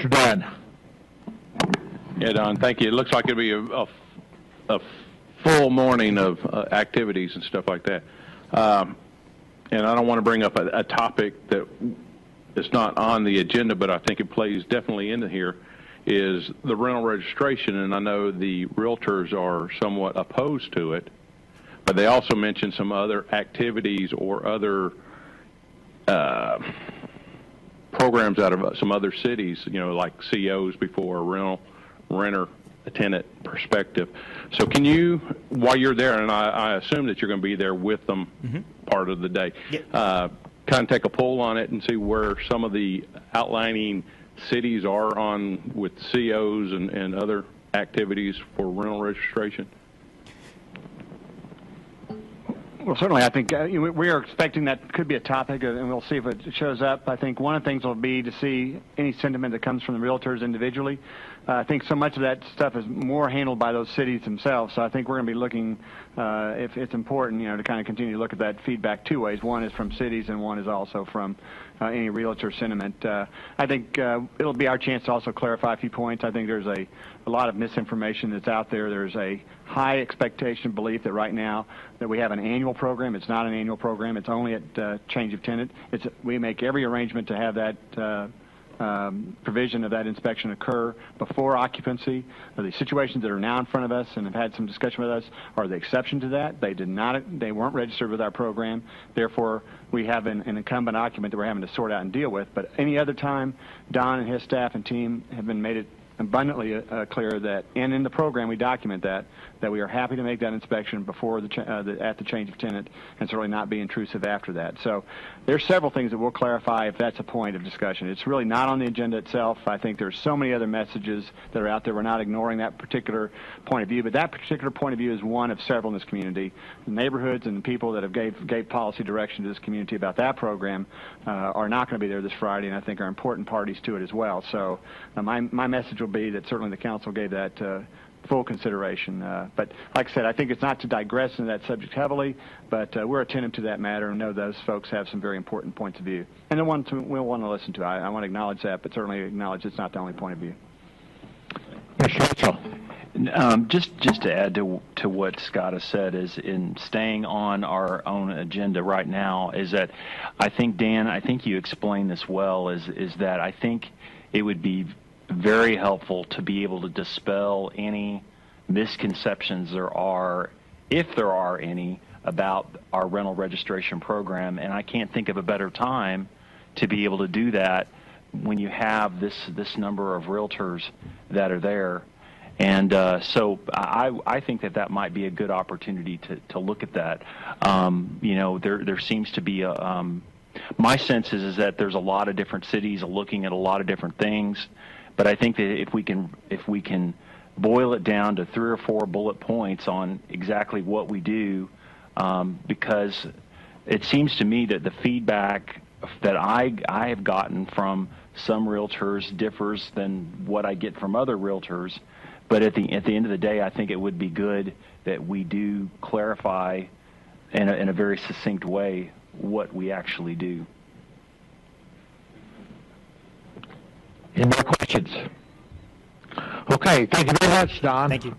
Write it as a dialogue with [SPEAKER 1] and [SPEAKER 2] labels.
[SPEAKER 1] Mr. Dunn.
[SPEAKER 2] Yeah, Don, thank you. It looks like it'll be a full morning of activities and stuff like that. And I don't want to bring up a topic that is not on the agenda, but I think it plays definitely into here, is the rental registration. And I know the realtors are somewhat opposed to it, but they also mentioned some other activities or other programs out of some other cities, you know, like COs before, renter, a tenant perspective. So can you, while you're there, and I assume that you're going to be there with them part of the day, kind of take a poll on it and see where some of the outlining cities are on with COs and other activities for rental registration?
[SPEAKER 3] Well, certainly, I think we are expecting that could be a topic, and we'll see if it shows up. I think one of the things will be to see any sentiment that comes from the realtors individually. I think so much of that stuff is more handled by those cities themselves. So I think we're going to be looking, if it's important, you know, to kind of continue to look at that feedback two ways. One is from cities, and one is also from any realtor sentiment. I think it'll be our chance to also clarify a few points. I think there's a lot of misinformation that's out there. There's a high expectation belief that right now that we have an annual program. It's not an annual program. It's only at change of tenant. We make every arrangement to have that provision of that inspection occur before occupancy. The situations that are now in front of us and have had some discussion with us are the exception to that. They weren't registered with our program. Therefore, we have an incumbent occupant that we're having to sort out and deal with. But any other time, Don and his staff and team have made it abundantly clear that, and in the program we document that we are happy to make that inspection before at the change of tenant, and certainly not be intrusive after that. So there's several things that we'll clarify if that's a point of discussion. It's really not on the agenda itself. I think there's so many other messages that are out there. We're not ignoring that particular point of view, but that particular point of view is one of several in this community. The neighborhoods and the people that have gave policy direction to this community about that program are not going to be there this Friday, and I think are important parties to it as well. So my message will be that certainly the council gave that full consideration. But like I said, I think it's not to digress into that subject heavily, but we're attentive to that matter and know those folks have some very important points of view. And the ones we'll want to listen to. I want to acknowledge that, but certainly acknowledge it's not the only point of view.
[SPEAKER 1] Mr. Mitchell.
[SPEAKER 4] Just to add to what Scott has said, is in staying on our own agenda right now, is that I think, Dan, I think you explained this well, is that I think it would be very helpful to be able to dispel any misconceptions there are, if there are any, about our rental registration program. And I can't think of a better time to be able to do that when you have this number of realtors that are there. And so I think that might be a good opportunity to look at that. You know, there seems to be my sense is that there's a lot of different cities looking at a lot of different things. But I think that if we can boil it down to 3 or 4 bullet points on exactly what we do, because it seems to me that the feedback that I have gotten from some realtors differs than what I get from other realtors. But at the end of the day, I think it would be good that we do clarify in a very succinct way what we actually do.
[SPEAKER 1] Any more questions? Okay, thank you very much, Don.
[SPEAKER 5] Thank you.